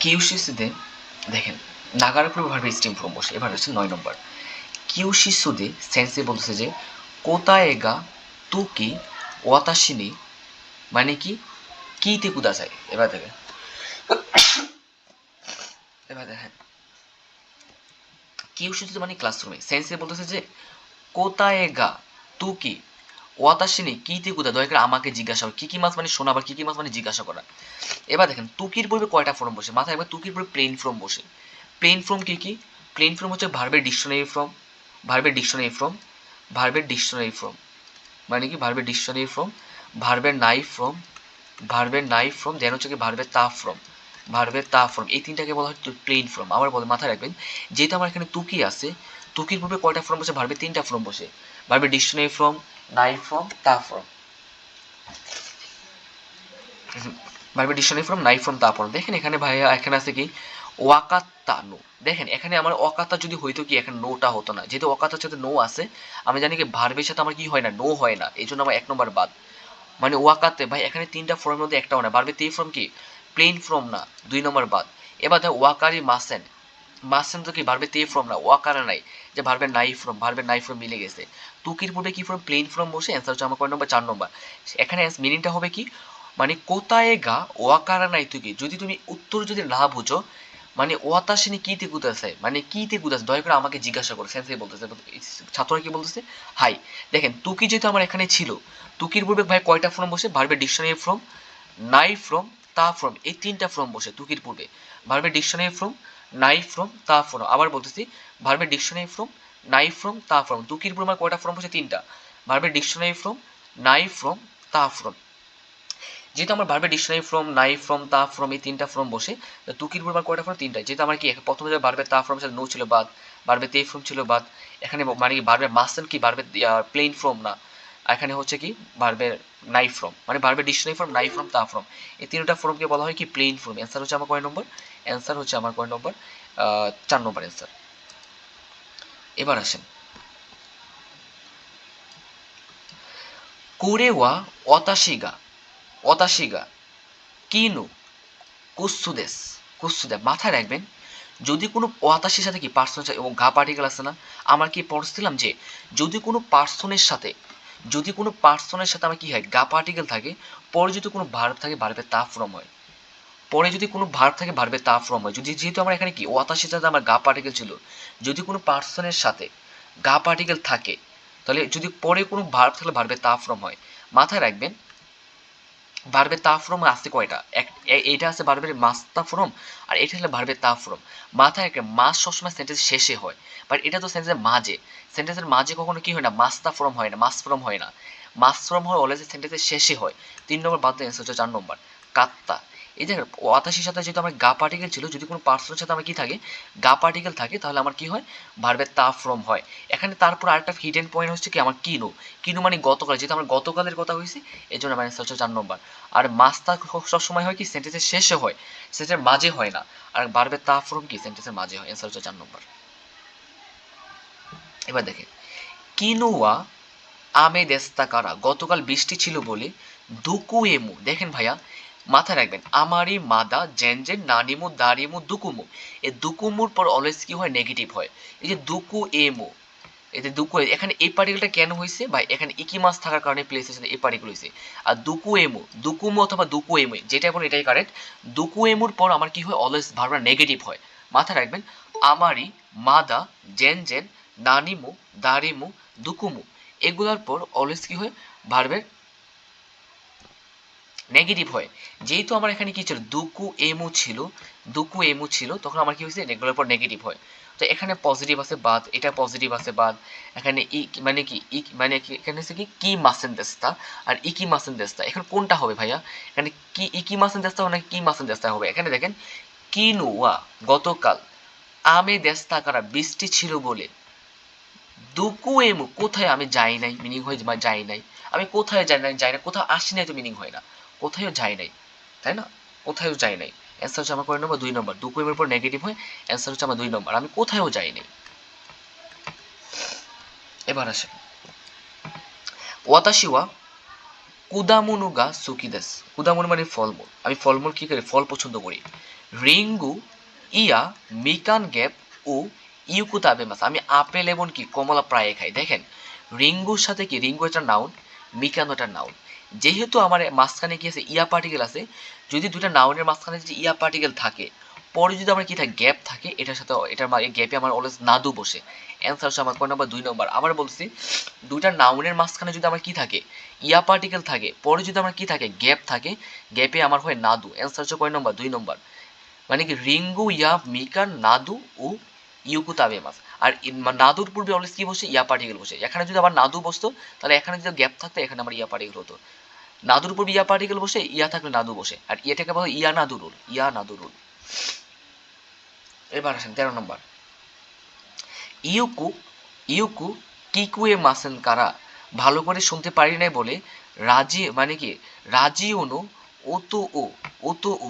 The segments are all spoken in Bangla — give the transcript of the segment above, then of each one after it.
কিউশিসুদে দেখেন নাগার পূর্বে ভার্বের স্টিম ফর্ম বসে। এবার হচ্ছে 9 নম্বর। কিউশিসুদে সেন্সে বলতেছে যে কোতায়েগা তুকি ওয়াতাশিনি মানে কি কিতে কুদাসাই। এবার দেখেন কিউশিসুদে মানে ক্লাসরুমে। সেন্সে বলতেছে যে কোতায়েগা তুকি ওয়াতাশিনি কিতে কুদা দয়া করে আমাকে জিজ্ঞাসা করা। কি কি মাছ মানে শোনা, আবার কি কি মাছ মানে জিজ্ঞাসা করা। এবার দেখেন তুকির পূর্বে কয়টা ফর্ম বসে মাথায় একবার তুকির পূর্বে প্লেন ফর্ম বসে। প্লেন ফর্ম কি কি? প্লেন ফর্ম হচ্ছে ভার্বের ডিকশনারি ফর্ম, ভার্বের ডিকশনারি ফর্ম, ভার্বের ডিকশনারি ফর্ম মানে কি ভার্বের ডিকশনারি ফর্ম, ভার্বের নাই ফর্ম, ভার্বের নাই ফর্ম, দেন হচ্ছে কি ভার্বের তা ফর্ম, ভার্বের তা ফর্ম। এই তিনটাকে বলা হয় প্লেন ফর্ম। আবার বলে মাথায় রাখবেন যেহেতু আমার এখানে তুকি আছে, তুকির পূর্বে কয়টা ফর্ম বসে? ভার্বের 3টা ফর্ম বসে, ভার্বের ডিকশনারি ফর্ম, নাই ফর্ম, তা ফর্ম। ভার্বের ডিকশনারি ফর্ম, নাই ফর্ম, তা ফর্ম। দেখেন এখানে ভাইয়া এখানে আছে কি ওয়াকাত্তা নো। দেখেন এখানে আমার অকাত্তা যদি হইতো কি এখানে নোটা হতো না, যেহেতু অকাত্তার সাথে নো আছে আমি জানি কি ভার্বের সাথে আমার কি হয় না, নো হয় না, এই জন্য আমার 1 নম্বর বাদ। মানে ওয়াকাতে ভাই এখানে 3টা ফর্মের মধ্যে একটাও না, ভার্বের 3 ফর্ম কি প্লেন ফর্ম না, 2 নম্বর বাদ। এবার দেখো ওয়াকারি মাসেন, মাসেন তো কি ভার্বের 3 ফর্ম না, ওয়াকারা নাই, যে ভার্বের নাই ফর্ম, ভার্বের নাই ফর্ম মিলে গেছে। তুকির পূর্বে কি ফর্ম? প্লেন ফর্ম বসে। অ্যান্সার হচ্ছে আমার কয় নম্বর? 4 নম্বর। এখানে মিনিংটা হবে কি মানে কোতায় গা ওয়াকারা নাই তুকি। যদি তুমি উত্তর যদি না বুঝো মানে ওয়াতাসিনী কিতে কুতাছে মানে কিতে কুতাছে দয়া করে আমাকে জিজ্ঞাসা করো। সেন্সে বলতেছে, ছাত্ররা কি বলতেছে হাই। দেখেন তুকি যেহেতু আমার এখানে ছিল, তুকির পূর্বে ভাই কয়টা ফর্ম বসে? ভার্বের ডিকশনারি ফর্ম, নাই ফর্ম, তা ফর্ম, এই 3টা ফর্ম বসে তুকির পূর্বে। ভার্বের ডিকশনারি ফর্ম, নাই ফর্ম, তা ফর্ম। আবার বলতেছি ভার্বের ডিকশনারি ফর্ম, নাই ফর্ম, তা ফর্ম। তুকির পূর্বে আমার কয়টা ফর্ম বসে? 3টা। ভার্বের ডিকশনারি ফর্ম, নাই ফর্ম, তা ফর্ম। যেহেতু আমার ভার্বের ডিকশনারি ফর্ম, নাই ফর্ম, তা ফর্ম এই 3টা ফর্ম বসে, তুকির পূর্বে কয়টা ফর্ম? 3টা। যেহেতু আমার কি প্রথমে যে ভার্বের তা ফর্ম সাথে নো ছিল বাদ, ভার্বের তে ফর্ম ছিল বাদ। এখানে মানে কি ভার্বের মাসেন কি ভার্বের প্লেন ফর্ম না, এখানে হচ্ছে কি ভার্বের নাই ফর্ম, মানে ভার্বের ডিকশনারি ফর্ম, নাই ফর্ম, তা ফর্ম। এই 3টা ফর্মকে বলা হয় কি প্লেন ফর্ম। অ্যান্সার হচ্ছে আমার কয় নম্বর? অ্যান্সার হচ্ছে আমার কয় নম্বর? 4 নম্বর অ্যান্সার। এবার আসেন কুরেওয়া অতাশিগা, অতাশিগা কিনু কুসুদেস, কুসুদে। মাথায় রাখবেন যদি কোনো ওয়াতাসির সাথে কি পার্সন এবং গা পার্টিকেল আছে না, আমার কি পড়ছিলাম যে যদি কোনো পার্সনের সাথে, যদি কোনো পার্সনের সাথে আমার কি হয় গা পার্টিকেল থাকে, পরে যদি কোনো ভার্ব থাকে ভার্বের তা ফর্ম হয়, পরে যদি কোনো ভার্ব থাকে ভার্বের তা ফর্ম হয়। যদি যেহেতু আমার এখানে কি ওয়াতাসির সাথে আমার গা পার্টিকেল ছিল, যদি কোনো পার্সনের সাথে গা পার্টিকেল থাকে তাহলে যদি পরে কোনো ভার্ব থাকলে ভার্বের তা ফর্ম হয়। মাথায় রাখবেন ভার্বের তা ফর্ম আছে কয়টা? এইটা আছে ভার্বের মাস্তা ফর্ম, আর এটা হলো ভার্বের তা ফর্ম। মাথায় রাখবেন মাস সবসময় সেন্টেন্স শেষে হয়, বাট এটা তো সেন্টেন্সের মাঝে। সেন্টেন্সের মাঝে কখনো কি হয় না, মাস্তা ফর্ম হয় না, মাস ফর্ম হয় না। মাস ফর্ম হয় অলওয়েজ সেন্টেন্সের শেষে হয়। 3 নম্বর বাদ দিয়ে হচ্ছে 4 নম্বর কাত্তা। এই যে ওয়াতাসির সাথে যেহেতু আমার গা পার্টিকেল ছিল, যদি কোনো পার্সনের সাথে আমার কি থাকে গা পার্টিকেল থাকে, তাহলে আমার কি হয় ভার্বের তা ফর্ম হয়। এখানে তারপর আরেকটা হিডেন পয়েন্ট হচ্ছে কি আমার কিনো, কিনো মানে গতকাল, যেহেতু আমার গতকালের কথা হয়েছে এই জন্য আমার হচ্ছে 4 নম্বর। আর মাস্তা সবসময় হয় কি সেন্টেন্সের শেষে হয়, সেন্টেন্সের মাঝে হয় না। আর ভার্বের তা ফর্ম কি সেন্টেন্সের মাঝে হয়। অ্যান্সার হচ্ছে 4 নম্বর। এবার দেখেন কিনুয়া আমে দেস্তা কারা, গতকাল বৃষ্টি ছিল বলে দুকু এমু। দেখেন ভাইয়া মাথায় রাখবেন আমারই মাদা জেন জেন নানিমু দারিমু দুকুমু, এই দুকুমুর পর অলওয়েজ কি হয় নেগেটিভ হয়। এই যে দুকু এমু, এতে দুকু, এখানে এই পার্টিকেলটা কেন হয়েছে ভাই? এখানে ইকি মাস থাকার কারণে প্লেসের সাথে এই পার্টিকেল হয়েছে। আর দুকু এমু, দুকুমু অথবা দুকু এমু যেটা বলে এটাই কারেক্ট। দুকু এমুর পর আমার কি হয় অলওয়েজ ভার্বটা নেগেটিভ হয়। মাথায় রাখবেন আমারই মাদা জেন জেন নানিমু দারিমু দুকুমু এগুলোর পর অলওয়েজ কি হয় ভার্বের নেগেটিভ হয়। যেহেতু আমার এখানে কি ছিল দুকু এমু ছিল, দুকু এমু ছিল, তখন আমার কি হয়েছে এগুলোর পর নেগেটিভ হয়। তো এখানে পজিটিভ আছে বাদ, এটা পজিটিভ আছে বাদ। এখানে ই মানে কি ই মানে কি এখানে হচ্ছে কি মাসেন দেস্তা আর ইকি মাসেন দেস্তা। এখন কোনটা হবে ভাইয়া? এখানে কি ইকি মাসেন দেস্তা হবে নাকি কি মাসেন দেস্তা হবে? এখানে দেখেন কিনুয়া গতকাল, আমে দেস্তা কারা বৃষ্টি ছিল বলে, দুকু এমু কোথায় আমি যাই নাই, মিনিং হয় যাই নাই। আমি কোথায় যাই নাই, যাই না, কোথাও আসি নাই তো মিনিং হয় না, কোথায়ও যাই নাই, তাই না? কোথায়ও যাই নাই। অ্যান্সার হচ্ছে আমার কয় নম্বর? 2 নম্বর। দুকু এমুর পর নেগেটিভ হয়, অ্যান্সার হচ্ছে আমার 2 নম্বর, আমি কোথায়ও যাই নাই। এবার আসে ওয়াতাশি ওয়া কুদামুনু গা সুকি দেস। কুদামুনু মানে ফলমূল, আমি ফলমূল কি করি ফল পছন্দ করি। রিঙ্গু ইয়া মিকান গ্যাপ ও ইউকুতাবেমাস। আমি আপেল এবং কি কমলা প্রায় খাই। দেখেন রিঙ্গুর সাথে কি, রিঙ্গু একটা নাউন, মিকানো একটা নাউন। যেহেতু আমার মাঝখানে কি আছে, ইয়া পার্টিকেল আছে, যদি দুটা নাউনের মাঝখানে যদি ইয়া পার্টিকেল থাকে, পরে যদি আমার কি থাকে, গ্যাপ থাকে, এটার সাথে এটার গ্যাপে আমার অলওয়েজ নাদু বসে। অ্যান্সার হচ্ছে আমার কোন নাম্বার, 2 নম্বর। আবার বলছি দুইটা নাউনের মাঝখানে যদি আমার কি থাকে, ইয়া পার্টিকেল থাকে, পরে যদি আমার কি থাকে, গ্যাপ থাকে, গ্যাপে আমার হয় নাদু। অ্যান্সার হচ্ছে কয় নম্বর, 2 নম্বর। মানে কি রিঙ্গু ইয়া মিকান নাদু ও ইউকুতাবেমাস। আর নাদুর পূর্বে অলওয়েজ কি বসে, ইয়া পার্টিকেল বসে। এখানে যদি আবার নাদু বসতো, তাহলে এখানে যদি গ্যাপ থাকতো, এখানে আমার ইয়া পার্টিকেল হতো। নাদুর পূর্বে ইয়া পার্টিকেল বসে, ইয়া থাকলে নাদু বসে। আর ইয়েটাকে বলে ইয়া নাদু রুল, ইয়া নাদু রুল। এবার আসেন 13 নম্বর। ইউকু ইউকু কিকুয়ে মাসেন কারা। ভালো করে শুনতে পারি নাই বলে রাজি, মানে কি রাজি অনু ওতো ও ওতো ও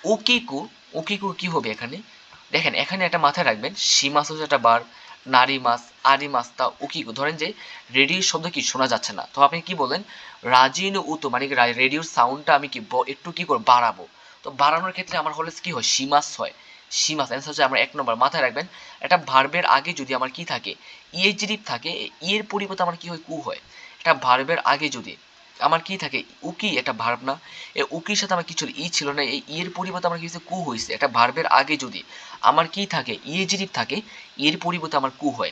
ওকিকু। ওকিকু কি হবে এখানে, দেখেন এখানে একটা মাথায় রাখবেন, সীমাস হচ্ছে একটা বার, নারী মাস, আরি মাস, তা উকিকু। ধরেন যে রেডিওর শব্দ কি শোনা যাচ্ছে না, তো আপনি কি বলেন, রাজিন উতো, মানে কি রেডিওর সাউন্ডটা আমি কি একটু কি করব, বাড়াবো। তো বাড়ানোর ক্ষেত্রে আমার হলে কি হয়, সীমাস হয়। সীমাস অ্যান্সার হচ্ছে আমার 1 নম্বর। মাথায় রাখবেন একটা ভার্বের আগে যদি আমার কি থাকে, ইএজিরিপ থাকে, ইয়ের পরিবর্তে আমার কি হয়, কু হয়। একটা ভার্বের আগে যদি আমার কি থাকে, উকি একটা ভার্ব না, এই উকির সাথে আমার কিছু ই ছিল না, এই ইয়ের পরিবর্তে আমার কি হয়েছে, কু হয়েছে। একটা ভার্বের আগে যদি আমার কি থাকে, ইএজিরিপ থাকে, এর পরিবর্তে আমার কু হয়।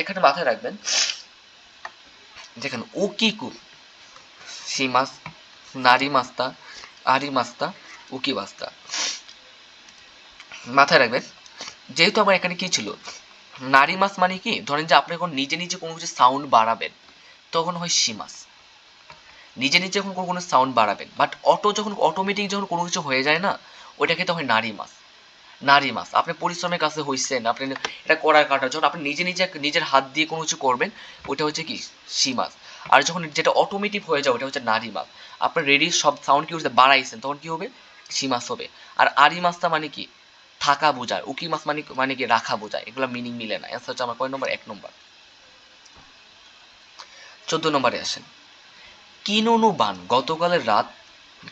এখানে মাথায় রাখবেন, দেখেন উকি কু, সীমাস, নারী মাস্তা, আরি মাস্তা, উকি মাস্তা। মাথায় রাখবেন যেহেতু আমার এখানে কি ছিল, নারী মাস মানে কি, ধরেন যে আপনি যখন নিজে নিজে কোনো কিছু সাউন্ড বাড়াবেন, তখন হয় সীমাস। নিজে নিজে যখন কোনো সাউন্ড বাড়াবেন, বাট যখন অটোমেটিক যখন কোনো কিছু হয়ে যায় না, ওইটাকে তো হয় নারী মাস। নারী মাস আপনি পরিশ্রমের কাছে হইছেন, আপনি এটা করার কাটা, যখন আপনি নিজে নিজে নিজের হাত দিয়ে কোনো কিছু করবেন, ওটা হচ্ছে কি, সী মাস। আর যখন যেটা অটোমেটিক হয়ে যায়, ওটা হচ্ছে নারী মাস। আপনার রেডি সব সাউন্ড কি হচ্ছে, বাড়াইছেন, তখন কি হবে, সী মাস হবে। আর আরি মাসটা মানে কি, থাকা বোঝায়। উকি মাস মানে মানে কি, রাখা বোঝায়। এগুলো মিনিং মিলে না। অ্যান্সার হচ্ছে আমার কয় নম্বর, 1 নম্বর। 14 নম্বরে আসেন। কিনোনো বান, গতকালের রাত,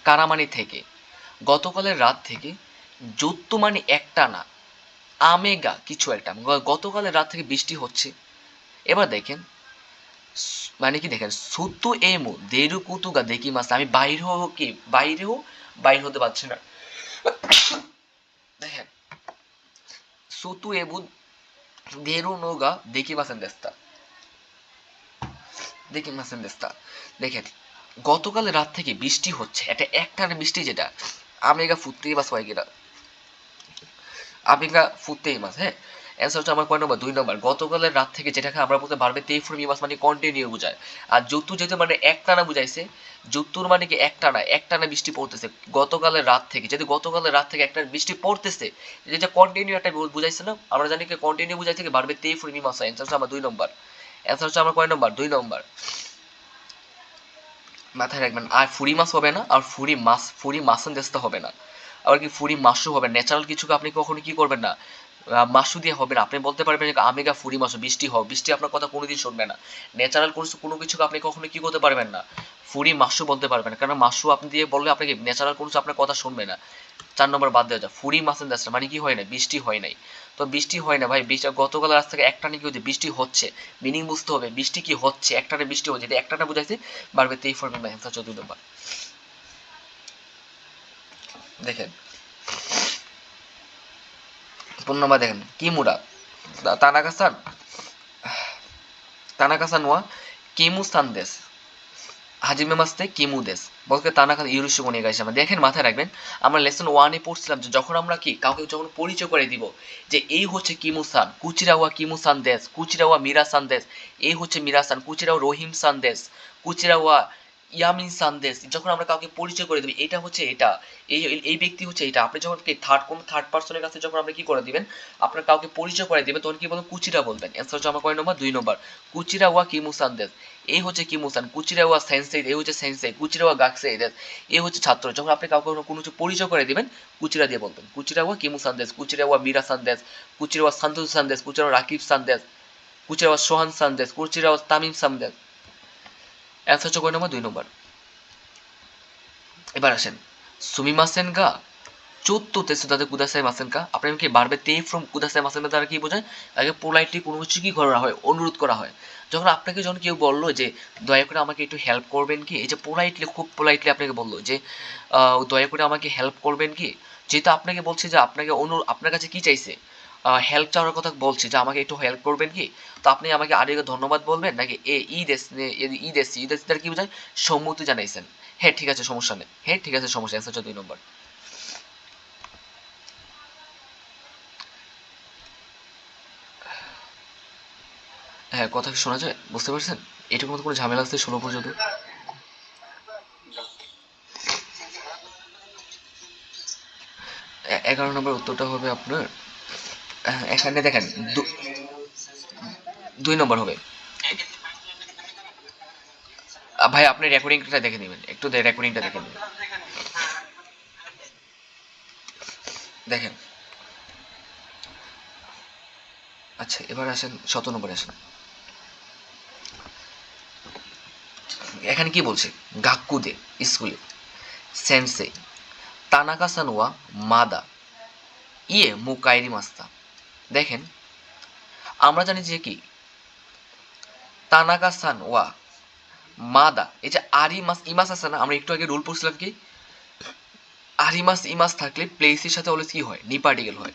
কারামানি থেকে, গতকালের রাত থেকে, যত্তু মানে একটা না, আমেগা কিছু একটা, গতকালের রাত থেকে বৃষ্টি হচ্ছে। এবার দেখেন মানে কি, দেখেন সুতু এমু দেরু কুতুগা দেখি মাস, আমি বাইরে হো কি, বাইরেও বাইর হতে পারছি না। দেখেন সুতু এমু দেরু নোগা দেখি মাসেন দেস্তা, দেখি মাসেন দেস্তা। দেখেন গতকাল রাত থেকে বৃষ্টি হচ্ছে, একটা একটানা বৃষ্টি, যেটা আমেগা ফুটতেই মাস হয় কিনা, আমেগা ফুটতেই মাস। হ্যাঁ, অ্যান্সার হচ্ছে আমার কয় নম্বর, 2 নম্বর। গতকালের রাত থেকে, যেটাকে আমরা বলতে পারবে তেই ফোর মাস মানে কন্টিনিউ বোঝায়। আর যতু যেহেতু মানে একটানা বুঝাইছে, যতুর মানে কি একটানা, একটানা বৃষ্টি পড়তেছে গতকালের রাত থেকে। যদি গতকালের রাত থেকে একটা বৃষ্টি পড়তেছে, যেটা কন্টিনিউ একটা বুঝাইছে না, আমরা জানি কি কন্টিনিউ বুঝাই থেকে বাড়বে তেই ফোর মাস হয়। অ্যান্সার হচ্ছে আমার 2 নম্বর। অ্যান্সার হচ্ছে আমার কয় নম্বর, 2 নম্বর। মাথায় রাখবেন। আর ফুরি মাছ হবে না, আর ফুরি মাসান দেস্তা হবে না, আবার কি ফুরি মাসু হবে। ন্যাচারাল কিছুকে আপনি কখনো কি করবেন না, মাসু দিয়ে হবে না। আপনি বলতে পারবেন যে আমেগা ফুরি মাসু, বৃষ্টি হবে, বৃষ্টি আপনার কথা কোনোদিন শুনবে না। ন্যাচারাল কোনো কিছুকে আপনি কখনো কি করতে পারবেন না, ফুরি মাসু বলতে পারবেন না, কারণ মাসু আপনি দিয়ে বললে আপনাকে ন্যাচারাল কোনো কিছু আপনার কথা শুনবে না। 4 নম্বর বাদ দেওয়া যায়। ফুরি মাসান দেস্তা মানে কি হয় না, বৃষ্টি হয় নাই। তো বৃষ্টি হয় না ভাই, গতকাল রাত থেকে একটানে কি হচ্ছে, বৃষ্টি হচ্ছে। মিনিং বুঝতে হবে, বৃষ্টি কি হচ্ছে, একটানে বৃষ্টি হচ্ছে, যদি একটানা বুঝাইছে বাড়বে তেই ফর্মের অ্যান্সার 14 নম্বর। দেখেন 15 নম্বর দেখেন, কিমুরা তানাকা-সান, তানাকা-সান ওয়া কিমু-সান দেস, হাজিমে মাস্তে কিমু দেস, বলতে তানাকা ইউরোশো মনে গাইছে। আমরা দেখেন মাথায় রাখবেন, আমরা লেসন 1-এ পড়ছিলাম যে যখন আমরা কি কাউকে যখন পরিচয় করে দিব, যে এই হচ্ছে কিমু-সান, কুচিরাওয়া কিমু-সান দেস, কুচিরাওয়া মিরা-সান দেস, এই হচ্ছে মিরা-সান, কুচিরাওয়া রহিম-সান দেস, কুচিরাওয়া ইয়ামিন সানদেস, যখন আমরা কাউকে পরিচয় করে দেব, এটা হচ্ছে এটা, এই এই ব্যক্তি হচ্ছে এটা, আপনি যখন কি থার্ড পার্সনের কাছে যখন আপনি কি করে দিবেন, আপনার কাউকে পরিচয় করে দিবেন, তখন কি বলবেন, কুচিরা বলবেন। অ্যান্সার হচ্ছে আমার কয় নম্বর, 2 নম্বর। কুচিরা ওয়া কিমু সানদেস, এই হচ্ছে কিমুসান, কুচিরা ওয়া সেন্সেই, এই হচ্ছে সেন্সেই, কুচিরা ওয়া গাকসে দেস, এই হচ্ছে ছাত্র। যখন আপনি কাউকে কোনো কিছু পরিচয় করে দিবেন, কুচিরা দিয়ে বলবেন। কুচিরা ওয়া কিমু সানদেস, কুচিরা ওয়া মিরা সানদেস, কুচিরা ওয়া সান্তোষ সানদেস, কুচিরা ওয়া রাকিব সানদেস, কুচিরা ওয়া সোহান সানদেস, কুচিরা ওয়া তামিম সানদেস। অ্যান্সার হচ্ছে কয় নম্বর, 2 নম্বর। এবার আসেন সুমিমাসেন গা চোত্তো তেসু তাদের কুদাসাই মাসেনকা, আপনি কি বারবে তে ফ্রম কুদাসাই মাসেনকা দ্বারা কি বোঝায়? আগে পোলাইটলি কোনো কিছু কি করা হয়, অনুরোধ করা হয়। যখন আপনাকে যখন কেউ বললো যে দয়া করে আমাকে একটু হেল্প করবেন কি, এই যে পোলাইটলি, খুব পোলাইটলি আপনাকে বললো যে দয়া করে আমাকে হেল্প করবেন কি, যেহেতু আপনাকে বলছে যে আপনাকে আপনার কাছে কি চাইছে, হেল্প চাওয়ার কথা বলছে যে আমাকে একটু হেল্প করবেন কি, তো আপনি আমাকে আগে ধন্যবাদ বলবেন নাকি ই দেশ দ্বারা কি বোঝায়? সম্মতি জানাইছেন। হ্যাঁ ঠিক আছে, সমস্যা নেই, হ্যাঁ ঠিক আছে, সমস্যা, অ্যান্সারটা 2 নম্বর। হ্যাঁ, কথা কি শোনা যায়? বুঝতে পারছেন? এটুকুর মধ্যে কোনো ঝামেলা আছে 16 পর্যন্ত? 11 নম্বর উত্তরটা হবে আপনার, এখানে দেখেন 2 নম্বর হবে। ভাই আপনি রেকর্ডিংটা দেখে নেবেন, একটু রেকর্ডিংটা দেখে নেবেন। দেখেন, আচ্ছা এবার আসেন 17 নম্বরে আসেন। এখানে কি বলছে? গাক্কুদে, স্কুলে, সেন্সে তানাকা সান ওয়া মাদা ইয়ে মুকাইরি মাস্তা। দেখেন, আমরা জানি যে কি তানাকা সান ওয়া মাদা, এই যে আরি মাস ইমাস আছে না, আমরা একটু আগে রুল পড়ছিলাম কি, আরি মাস ইমাস থাকলে প্লেসের সাথে অলওয়েজ কি হয়? নি পার্টিকেল হয়।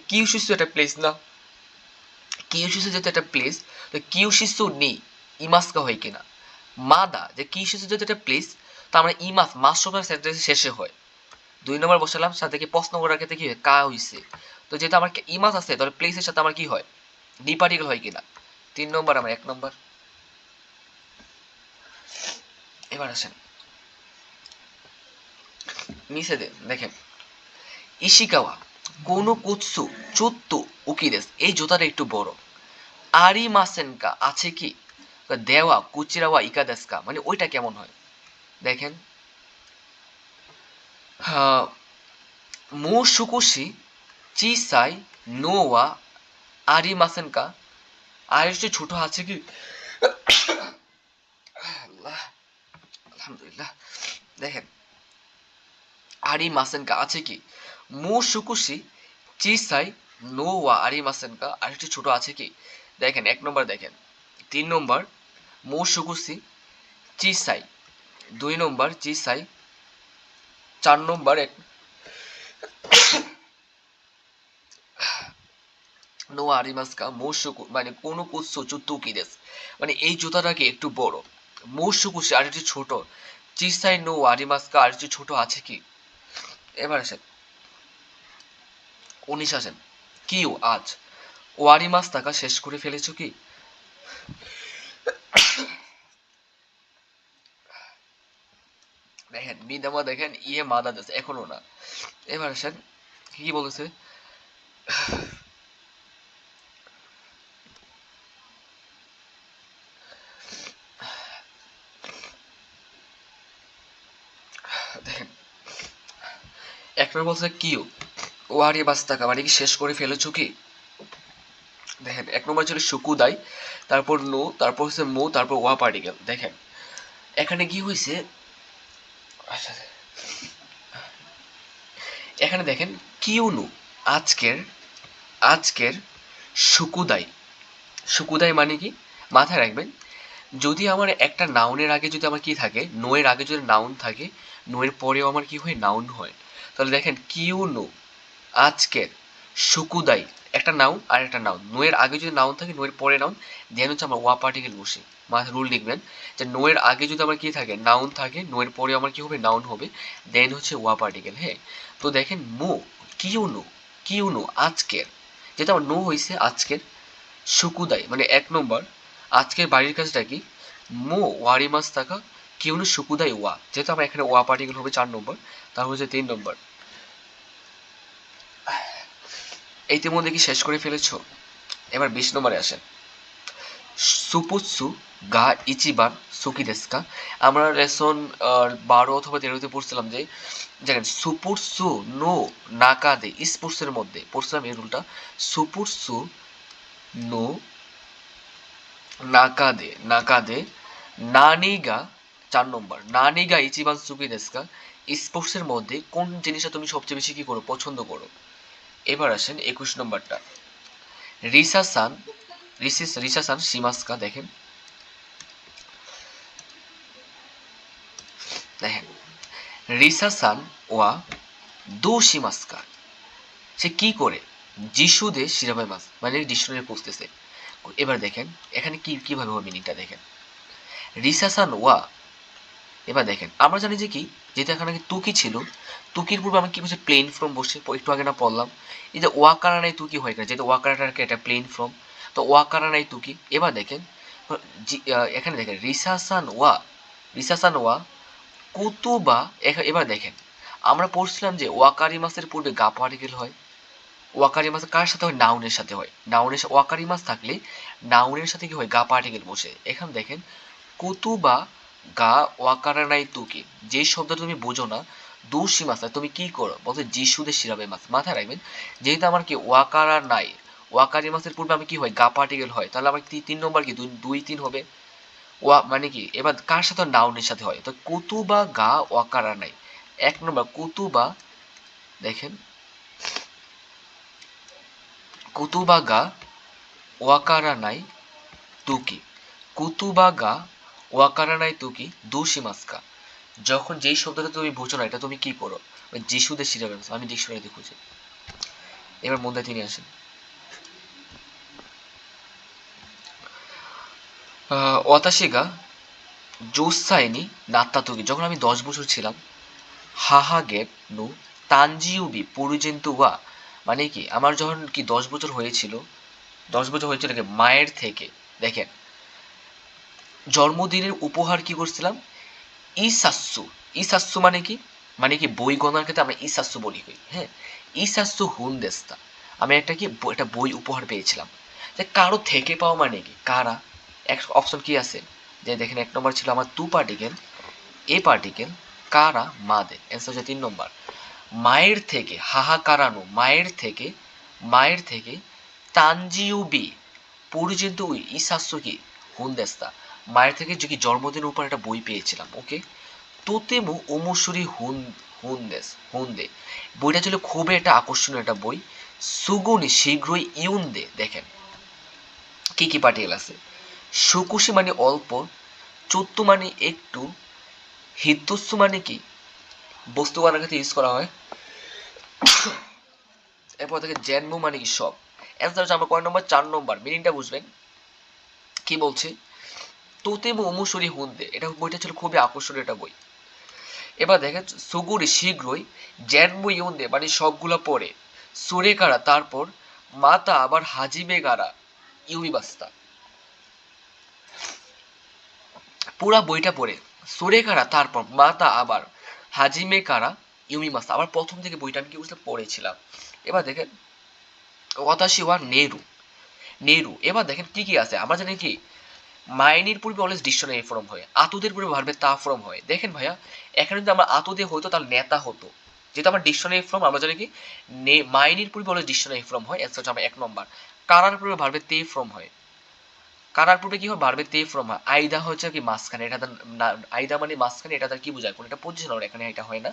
কিউশিসু একটা প্লেস না, কিউশিসু যেহেতু একটা প্লেস, তো কিউশিসু নি ইমাসকা হয় কিনা? মাদা যে কিউশিসু যেহেতু একটা প্লেস, তো আমরা ইমাস মাস সবার সেন্টেন্স শেষে হয়। 2 নম্বর বসালাম, সাথে কি প্রশ্ন করার ক্ষেত্রে কি হয়? কা হইছে। তো যেহেতু আমার ইমাস আছে, তাহলে প্লেসের সাথে আমার কি হয়? নি পার্টিকেল হয় কিনা? 3 নম্বর, আমার 1 নম্বর। এবার আসেন নিচে দেখেন, ইশিকাওয়া কোনো কুৎসু চুত্তু উকিদেস, এই জোতাটা একটু বড়। আরি মাসেনকা আছে কি? দেওয়া কুচিরাওয়া ইকাদেসকা, মানে ওইটা কেমন হয়? দেখেন, মো সুকুশি চিসাই নোয়া আরি মাসেনকা, আর একটু ছোট আছে কি? আল্লাহ, আলহামদুলিল্লাহ। দেখেন, আরি মাসেনকা আছে কি? মো সুকুশি চিসাই নোয়া আরি মাসেনকা, আর একটু ছোট আছে কি? দেখেন 1 নম্বর, দেখেন 3 নম্বর মো সুকুশি চিসাই, 2 নম্বর চিসাই, 4 নম্বর নো আরিমাস্কা মোশোকু, মানে কোনো কুৎসো চুত্তুকি দেস, মানে এই জুতাটাকে একটু বড়। মোশোকুশি আর একটু ছোট। চিসাই নো আরিমাস্কা, আর একটু ছোট আছে কি? এবার আসেন 19 আসেন। কিউ আজ ওয়ারিমাস টাকা শেষ করে ফেলেছো কি? দেখেন মিদামা, দেখেন ইয়ে মাদা দেশ এখনো না। এবার আসেন কি বলেছে? দেখেন 1 নম্বর বলছে কিউ ওয়ারিমাস টাকা, মানে কি শেষ করে ফেলেছো কি? দেখেন 1 নম্বর ছিল সুকুদাই, তারপর নো, তারপর হচ্ছে মো, তারপর ওয়া পার্টিকেল। দেখেন এখানে কি হয়েছে? আচ্ছা, এখানে দেখেন কিউনু আজকের, আজকের সুকুদাই, সুকুদাই মানে কি? মাথায় রাখবেন, যদি আমার একটা নাউনের আগে যদি আমার কি থাকে, নো এর আগে যদি নাউন থাকে, নো এর পরেও আমার কি হয়? নাউন হয়। তাহলে দেখেন কিউনু আজকের সুকুদাই, একটা নাউন আর একটা নাউন, নো এর আগে যদি নাউন থাকে, নো এর পরে নাউন, দেন হচ্ছে আমরা ওয়া পার্টিকেল বসি। মাথায় রুল লিখবেন যে নো এর আগে যদি আমার কি থাকে? নাউন থাকে, নো এর পরে আমার কি হবে? নাউন হবে, দেন হচ্ছে ওয়া পার্টিকেল। হ্যাঁ, তো দেখেন মো কিউনু, কিউনু আজকের, যেটা আমার নো হয়েছে আজকের, সুকুদাই মানে 1 নম্বর, আজকের বাড়ির কাজটা কি? মো ওয়ারি মাস থাকা, কিউনু সুকুদাই ওয়া, যেহেতু আমার এখানে ওয়া পার্টিকেল হবে 4 নম্বর, তার হচ্ছে 3 নম্বর। ইতিমধ্যে কি শেষ করে ফেলেছো? এবার 20 নম্বরে আসেন। সুপুৎসু গা ইচিবান সুকি দেস্কা, আমরা লেসন 12 অথবা 13তে পড়ছিলাম যে, জানেন সুপুৎসু নো নাকাদে, স্পোর্টসের মধ্যে পড়ছিলাম এই রুলটা। সুপুৎসু নো নাকাদে, নাকাদে নানিগা, 4 নম্বর নানিগা ইচিবান সুকি দেস্কা, স্পোর্টসের মধ্যে কোন জিনিসটা তুমি সবচেয়ে বেশি কি করো, পছন্দ করো? এবার আসেন 21 নম্বরটা। রিসাসান রিসাসান শিমাস্কা। দেখেন দেখেন রিসাসান ওয়া দো শিমাস্কা। সে কি করে? যিশুদে শিরাবাই মাস, মানে ডিকশনারি পড়তেছে। এবার দেখেন এখানে কি কিভাবে হবে মিনিংটা দেখেন। রিসাসান ওয়া, এবার দেখেন আমরা জানি যে কি, যেহেতু এখানে কি তুকি ছিল, তুকির পূর্বে আমি কি বলছি, প্লেন ফর্ম বসে একটু আগে না পড়লাম, এই যে ওয়াকারা নাই তুকি হয় কেন, যেহেতু ওয়াকারাটাকে এটা প্লেন ফর্ম, তো ওয়াকারা নাই তুকি। এবার দেখেন এখানে দেখেন রিসাসান ওয়া কুতুবা। এবার দেখেন আমরা পড়ছিলাম যে ওয়াকারি মাসের পূর্বে গা পার্টিকেল হয়। ওয়াকারি মাস কার সাথে হয়? নাউনের সাথে হয়। ওয়াকারি মাস থাকলে নাউনের সাথে কি হয়? গা পার্টিকেল বসে। এখানে দেখেন কুতুবা গা ওয়াকারা নাই তুকি, যে শব্দটা তুমি বোঝো না, দুশি মাসা, তুমি কি করো বলতে যিশুদে শিরাবে মাস। মাথায় রাখবেন যেহেতু আমার কি ওয়াকারা নাই, ওয়াকারি মাসের পূর্বে আমি কি হয়? গা পার্টিকেল হয়, তাহলে আমার 3 নম্বর কি 2 2 3 হবে। ওয়া মানে কি এবার কার সাথে? নাউনের সাথে হয়। তো কুতুবা গা ওয়াকারা নাই, 1 নম্বর কুতুবা। দেখেন কুতুবা গা ওয়াকারা নাই তুকি, কুতুবা গা ওয়াকারা নাই তুকি দুশি মাস্কা। যখন যেই শব্দটা তুমি বুঝো না, এটা তুমি কি করো? ওই যিশুদের শিরাবে। আমি ডিকশনারিতে খুঁজে। এবার মধ্যে তিনি আসেন অতাশিগা জোসাইনি নাত্তাতুকি। যখন আমি 10 বছর ছিলাম, হাহা গেট নু তানজিউবি পুরুজেন্তু ওয়া, মানে কি আমার যখন কি 10 বছর হয়েছিল, 10 বছর হয়েছিল কি মায়ের থেকে, দেখেন জন্মদিনের উপহার কি করছিলাম? ইসাসু। ইসাসু মানে কি? মানে কি বই গণার ক্ষেত্রে আমরা ইসাসু বলি কই, হ্যাঁ। ইসাসু হুনদেস্তা, আমি একটা কি একটা বই উপহার পেয়েছিলাম। যে কারো থেকে পাওয়া মানে কি? কারা? এক অপশন কি আছে, যে দেখেন 1 নম্বর ছিল আমার তু পার্টিকেল, এ পার্টিকেল, কারা মাদে। অ্যান্সার হচ্ছে 3 নম্বর। মায়ের থেকে হাহাকারানো, মায়ের থেকে তানজিউবি পরিচিত উই ইসাসু কি হুনদেস্তা, মায়ের থেকে যে কি জন্মদিনের উপর একটা বই পেয়েছিলাম, ওকে। তোতেমু ওমুসুরি হুনদে, বইটা ছিল খুবই একটা আকর্ষণীয় একটা বই। সুগুনি শীঘ্রই ইউনদে। দেখেন কি কি পার্টিকেল আছে। সুকুশি মানে অল্প, চুত্তু মানে একটু, হিতুসু মানে কি বস্তু বানার ক্ষেত্রে ইউজ করা হয়, এরপর থেকে জেনমু মানে কি সব। অ্যান্সার হচ্ছে আমার কয় নম্বর? 4 নম্বর। মিনিংটা বুঝবেন কি বলছি। তোতেমু ওমুসুরি হুনদে, এটা বইটা ছিল খুবই আকর্ষণীয় একটা বই। এবার দেখেন সুগুরি শীঘ্রই, জ্যানমু ইউন্দে মানে সবগুলো পড়ে, সুরে কারা, তারপর মাতা আবার হাজিবে গারা ইউমিবাস্তা, পুরা বইটা পড়ে সুরে কারা, তারপর মাতা আবার হাজিমে কারা ইউমিমাস্তা, আবার প্রথম থেকে বইটা আমি কি বুঝতে পড়েছিলাম। এবার দেখেন ওয়াতাশি ওয়া নেরু। এবার দেখেন কি কি আছে, আমরা জানি কি মাইনির পূর্বে অলওয়েজ ডিকশনারি ফর্ম হয়, আতুদের পূর্বে ভার্বের তা ফর্ম হয়। দেখেন ভাইয়া এখানে যদি আমার আতু দিয়ে হতো তাহলে নেতা হতো, যেহেতু আমার ডিকশনারি ফর্ম আমরা জানি কি মাইনির পূর্বে অলওয়েজ ডিকশনারি ফর্ম হয়। অ্যান্সার হচ্ছে আমার 1 নম্বর। কারার পূর্বে ভার্বের তে ফর্ম হয়, কারার পূর্বে কি হয়? ভার্বের তে ফর্ম হয়। আইদা হচ্ছে কি মাঝখানে, এটা আইদা মানে মাঝখানে, এটা তার কি বোঝায়? কোন একটা পজিশন, এখানে এটা হয় না।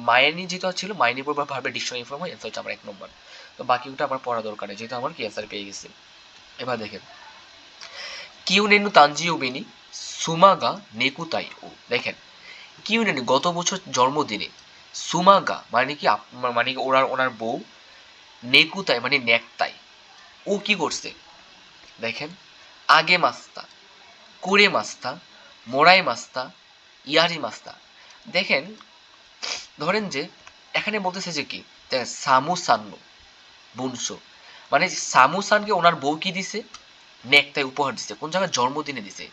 মাইনি যেহেতু ছিল, মাইনির পূর্বে ভার্বের ডিকশনারি ফর্ম হয়। অ্যান্সার হচ্ছে আমার 1 নম্বর। তো বাকিটা আমার পড়া দরকার নেই, যেহেতু আমার কি অ্যান্সার পেয়ে গেছে। এবার দেখেন কিউনেনু তানজিউবিনি সুমাগা নেকুতাই ও। দেখেন কিউনেনু গত বছর জন্মদিনে, সুমাগা মানে কি মানে কি ওনার বউ, নেকুতাই মানে নেকতাই, ও কি করছে? দেখেন আগে মাস্তা, কুরে মাস্তা, মোড়াই মাস্তা, ইয়ারি মাস্তা। দেখেন ধরেন যে এখানে বলতেছে যে কি, সামু সান্নু বুনসো, মানে সামুসানকে ওনার বউ কি দিছে? নেকটাই উপহার দিছে। কোন জায়গায়? জন্মদিনে দিছে।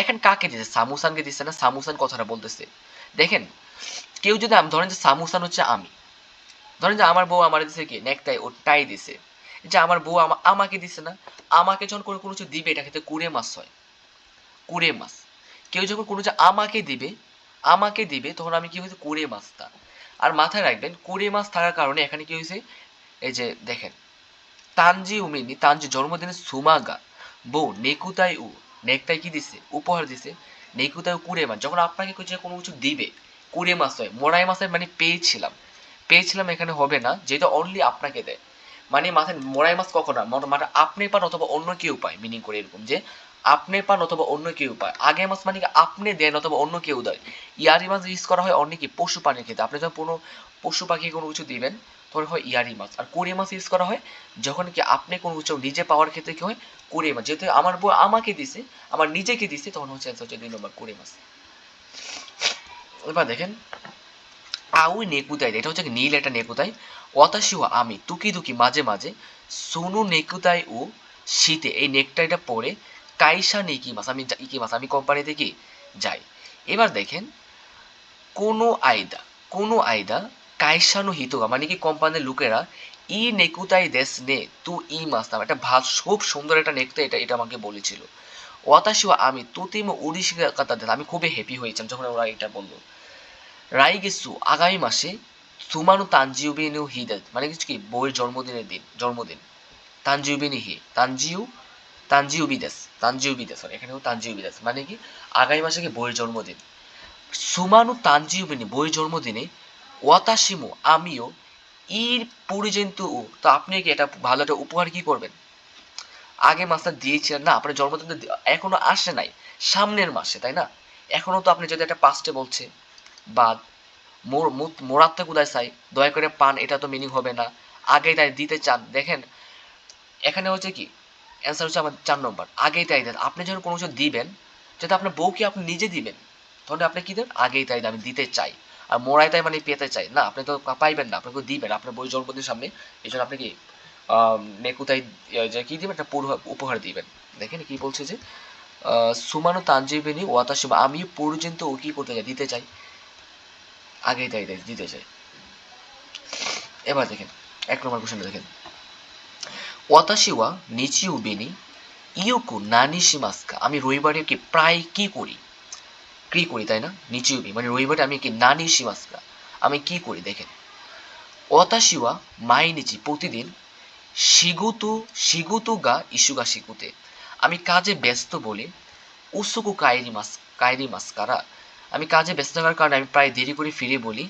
এখন কাকে দিছে? সামুসানকে দিছে না? সামুসান কথাটা বলতেছে। দেখেন কেউ যদি ধরেন যে সামুসান হচ্ছে আমি, ধরেন যে আমার বউ আমার দিছে কি নেকটাই, ওটাই দিছে, যে আমার বউ আমাকে দিছে না। আমাকে যখন কোনো কিছু দিবে এটা খেতে কুড়ে মাস হয়, কুড়ে মাস। কেউ যখন কোনো যে আমাকে দিবে তখন আমি কি হয়েছে? কুড়ে মাসটা। আর মাথায় রাখবেন কুড়ে মাস থাকার কারণে এখানে কি হয়েছে, এই যে দেখেন তানজি উমিনি, তানজি জন্মদিনে সুমাগা বউ নেকুতাই নেকটাই কি দিছে? উপহার দিছে। নেকুতাই কুড়ে মাস, যখন আপনাকে যে কোনো কিছু দিবে, কুড়ে মাস হয়, মোরাই মাসের মানে পেয়েছিলাম এখানে হবে না, যেটা অনলি আপনাকে দেয়। মানে মাথায় মোরাই মাস কখন হয়, মানে আপনি পান অথবা অন্য কেউ পায়, মিনিং করে এরকম যে আপনি পান অথবা অন্য কেউ পায়। আগে মাস মানে কি আপনি দেন অথবা অন্য কেউ দেয়। ইয়ারি মাছ ইউজ করা হয় অনেক কি পশু প্রাণীর ক্ষেত্রে, আপনি যখন কোনো পশু পাখি কোনো কিছু দিবেন তখন হয় ইয়ারি মাছ। আর কুড়ি মাছ ইউজ করা হয় যখন কি আপনি কোনো কিছু নিজে পাওয়ার ক্ষেত্রে কি হয় কুড়ি মাছ, যেহেতু আমার বউ আমাকে দিছে, আমার নিজেকে দিছে, তখন হচ্ছে অ্যান্সার হচ্ছে 2 নম্বর কুড়ি মাছ। এবার দেখেন আউই নেকুতাই, এটা হচ্ছে নীল একটা নেকুতাই। অতাশি ও আমি তুকি তুকি মাঝে মাঝে সোনু নেকুতাই ও শীতে, এই নেকটাইটা পরে কাইসা নেকি মাস, আমি ইকি মাস, আমি কোম্পানিতে কি যাই। এবার দেখেন কোনো আইদা কাইসানো হিতোগা, মানে কি কোম্পানির লোকেরা ই নেকুতাই দেশ নে তু ই মাস নাম একটা খুব সুন্দর একটা নেকটা, এটা এটা আমাকে বলেছিল। ওয়াতাশি ও আমি তুতিমো উড়িষ্যা কাতা দেশ, আমি খুবই হ্যাপি হয়েছিলাম যখন ওরা এটা বললো। রাইগেসু আগামী মাসে সুমানু তানজিউবিনু হিদে, মানে কিছু কি বইয়ের জন্মদিন তানজিউবিনি হি তানজিউবিদাস সরি, এখানেও তানজিউবিদাস মানে কি আগামী মাসে কি বইয়ের জন্মদিন। সুমানু তানজিউবিনি বইয়ের জন্মদিনে ওয়াতাশিমু আমিও ইর পরিজন্তু ও, তো আপনি কি এটা ভালো একটা উপহার কি করবেন, আগে মাসটা দিয়েছিলেন না, আপনার জন্মদিন তো এখনো আসে নাই, সামনের মাসে তাই না, এখনো তো আপনি যদি একটা পাস্টে বলছে বা মোরাত্তে কুদায় চাই দয়া করে পান, এটা তো মিনিং হবে না, আগেই তাই দিতে চান। দেখেন এখানে হচ্ছে কি অ্যান্সার হচ্ছে আমার 4 নম্বর, আগেই তাই দেন। আপনি যখন কোনো কিছু দিবেন, যদি আপনার বউকে আপনি নিজে দিবেন তাহলে আপনি কি দেন, আগেই তাই দেন, আমি দিতে চাই। আর মোড়াই তাই মানে পেতে চাই না, আপনি তো পাইবেন না, আপনাকে দিবেন আপনার বই জন্মদিনের সামনে, এই জন্য আপনি কি নেকুতাই যে কি দিবেন একটা উপহার দিবেন। দেখেন কি বলছে যে সুমানো তানজিবিনি ওয়াতাশিমা, আমি পর্যন্ত ও কি করতে চাই, দিতে চাই, আগেই তাই দিতে চাই। এবার দেখেন 1 নম্বর কোশ্চেনটা দেখেন, ওয়াতাশি ওয়া নিচিউ বেনি ইউকু নানি শিমাস্কা, আমি রবিবারে কি প্রায় কি করি তাই না, নিচিউবি মানে রবিবারে আমি কি নানি শিমাস্কা, আমি কি করি। দেখেন ওয়াতাশি ওয়া মাইনিচি প্রতিদিন শিগুতু গা ইস্যুগা শিগুতে, আমি কাজে ব্যস্ত বলে উসুকু কাইরি মাস্কারা, আমি কাজে ব্যস্ত থাকার কারণে আমি প্রায় দেরি করে ফিরে বলি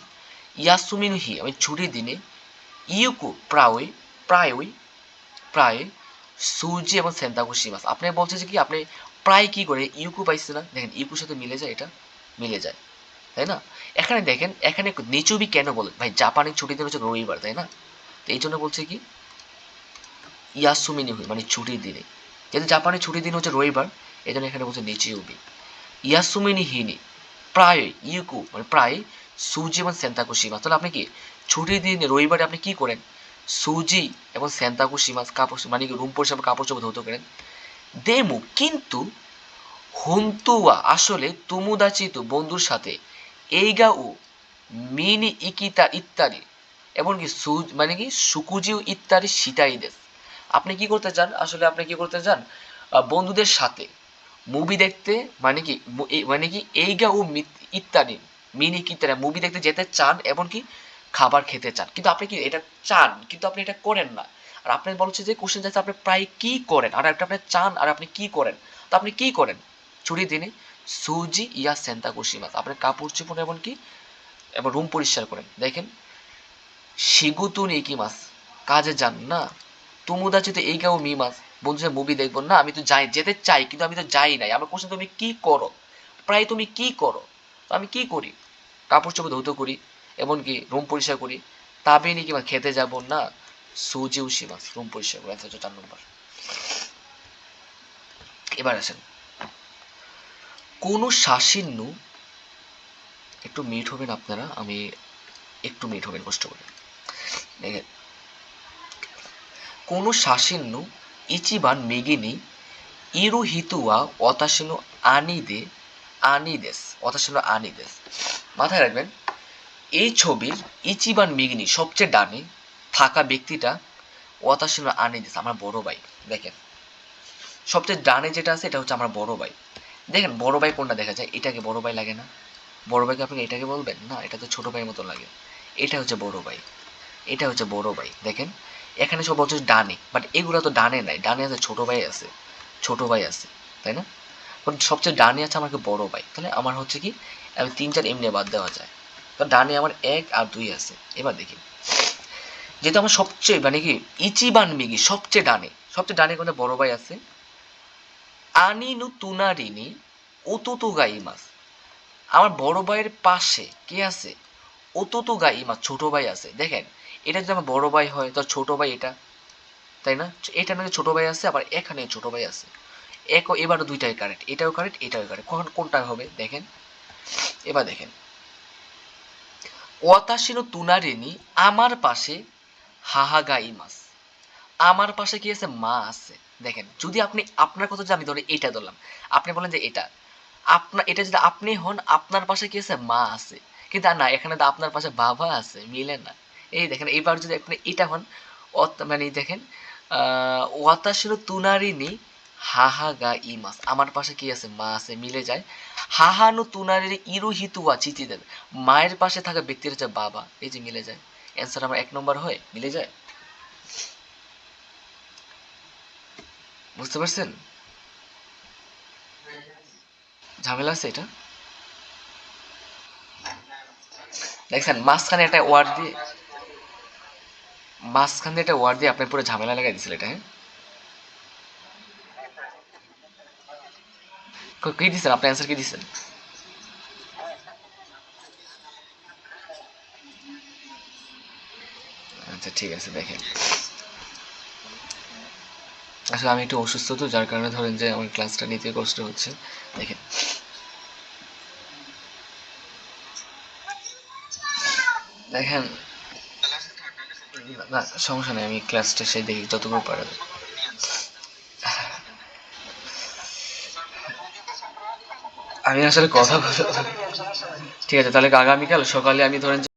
ইয়াসুমিনু হি, আমি ছুটির দিনে ইউকু প্রায়ই প্রায় সুজি এবং সেন্তাকুশি মাছ, আপনি বলছে যে কি আপনি প্রায় কি করে ইউকু পাইছে না, দেখেন ইউকুর সাথে মিলে যায়, এটা মিলে যায় তাই না। এখানে দেখেন এখানে নিচুবি কেন বলে ভাই, জাপানের ছুটির দিন হচ্ছে রবিবার তাই না, তো এই জন্য বলছে কি ইয়াসুমিনি হুই মানে ছুটির দিনে, যেহেতু জাপানের ছুটির দিন হচ্ছে রবিবার, এই জন্য এখানে বলছে নিচিউবি। ইয়াসুমিনি হিনি প্রায় ইউকু মানে প্রায় সুজি এবং সেন্তাকুশি মাছ, তাহলে আপনি কি ছুটির দিন রবিবারে আপনি কি করেন, সুজি এবং সেন্তাকুশি মাছ কাপড় মানে রুম পরিষ্কার কাপড় চোপড় ধৌত করেন। দেমু কিন্তু হুন্তুয়া আসলে তুমুদাচিত বন্ধুর সাথে এইগা ও মিনি ইকিতা ইত্যাদি এমনকি মানে কি সুকুজিও ইত্যাদি সিটাই দেশ, আপনি কি করতে চান, আসলে আপনি কি করতে চান বন্ধুদের সাথে মুভি দেখতে, মানে কি মানে কি এইগা ও ইত্যাদি মিনি ইত্যাদি মুভি দেখতে যেতে চান এবং কি খাবার খেতে চান, কিন্তু আপনি কি এটা চান কিন্তু আপনি এটা করেন না। আর আপনি বলছে যে কোশ্চেন যাচ্ছে আপনি প্রায় কি করেন, আর একটা আপনি চান আর আপনি কি করেন, তো আপনি কি করেন ছুটির দিনে, সুজি ইয়া সেন্তা কুশিমাস, আপনি কাপড় চোপড় এবং কি এবং রুম পরিষ্কার করেন। দেখেন শিগুতুন কি মাস কাজে যান না, তুমুদা যদি এই গাও মি মাস বন্ধুদের মুভি দেখবো না, আমি তো যাই যেতে চাই কিন্তু আমি তো যাই নাই, আমার কোশ্চেন তুমি কি করো, প্রায় তুমি কি করো, আমি কি করি কাপড় চোপড় ধৌত করি এমনকি রুম পরিষ্কার করি, তাবে নি কিংবা খেতে যাব না, সুজি উশি মাস রুম পরিষ্কার করে, অ্যান্সার 4 নম্বর। এবার আসেন কোন শাসিন্য, একটু মিট হবেন আপনারা, আমি একটু মিট হবেন কষ্ট করে দেখেন, কোন শাসিন্য ইচিবান মেগিনি ইরুহিতুয়া অতাশিনো আনিদেস, মাথায় রাখবেন এই ছবির ইচিবান মিগনি সবচেয়ে ডানে থাকা ব্যক্তিটা ওয়াতাশিনো আনিদেস আমার বড় ভাই। দেখেন সবচেয়ে ডানে যেটা আছে এটা হচ্ছে আমার বড় ভাই। দেখেন বড় ভাই কোনটা দেখা যায়, এটাকে বড় ভাই লাগে না, বড় ভাইকে আপনি এটাকে বলবেন না, এটা তো ছোট ভাইয়ের মতো লাগে, এটা হচ্ছে বড় ভাই, এটা হচ্ছে বড় ভাই। দেখেন এখানে সব বলছে ডানে, বাট এগুলো তো ডানে নাই, ডানে আছে ছোট ভাই আছে, তাই না, সবচেয়ে ডানে আছে আমাকে বড় ভাই, তাহলে আমার হচ্ছে কি আমি 3 4 এমনি বাদ দেওয়া যায়। তো ডানে আমার 1 আর 2 আছে। এবার দেখি, যেহেতু আমার সবচেয়ে মানে কি ইচিবান মিগি সবচেয়ে ডানে কোনটা বড় ভাই আছে, আনিনু তুনারিনি ওতুতু গাইমাস। আমার বড় ভাইয়ের পাশে কে আছে? ওতুতু গাইমাস, ছোট ভাই আছে। দেখেন, এটা যদি আমার বড় ভাই হয় তো ছোট ভাই এটা, তাই না? এটা নাকি ছোট ভাই আছে, আবার এখানে ছোট ভাই আছে। এবারও দুইটাই কারেক্ট, এটাও কারেক্ট এটাও কারেক্ট। কখন কোনটা হবে দেখেন। এবার দেখেন, ওয়াতাশিনো তুনারিনি, আমার পাশে হাহাগা ইমাস। আমার পাশে কি আছে? মা আছে। দেখেন, যদি আপনি আপনার কথা যদি আমি ধরে এটা ধরলাম, আপনি বলেন যে এটা আপনার, এটা যদি আপনি হন, আপনার পাশে কি আছে? মা আছে। কিন্তু আর না, এখানে তো আপনার পাশে বাবা আছে, মিলে না। এই দেখেন, এইবার যদি আপনি এটা হন, মানে দেখেন, ওয়াতাশিরো তুনারিনি হাহা গা ইমাস, আমার পাশে কি আছে? মা আছে, মিলে যায়। হাহানো তুনারির ইরুহিতুয়া চিতি দেবে, মায়ের পাশে থাকা ব্যক্তির হচ্ছে বাবা, এই যে মিলে যায়। অ্যান্সার আমার 1 নম্বর হয়, মিলে যায়। বুঝতে পারছেন? ঝামেলা আছে এটা। দেখছেন, মাঝখান দিয়ে একটা ওয়ার্ড দিয়ে আপনার পুরো ঝামেলা লাগাই দিছিল এটা, হ্যাঁ? কি দিচ্ছেন আপনি? অ্যান্সার কি দিচ্ছেন? আচ্ছা ঠিক আছে, দেখেন, আসলে আমি একটু অসুস্থ, তো যার কারণে ধরেন যে আমার ক্লাসটা নিতে কষ্ট হচ্ছে। দেখেন, দেখেন, না সমস্যা নেই, আমি ক্লাসটা সেই দেখি যতটুকু পারা যায়। আমি আসলে কথা বল, ঠিক আছে তাহলে আগামীকাল সকালে আমি ধরেন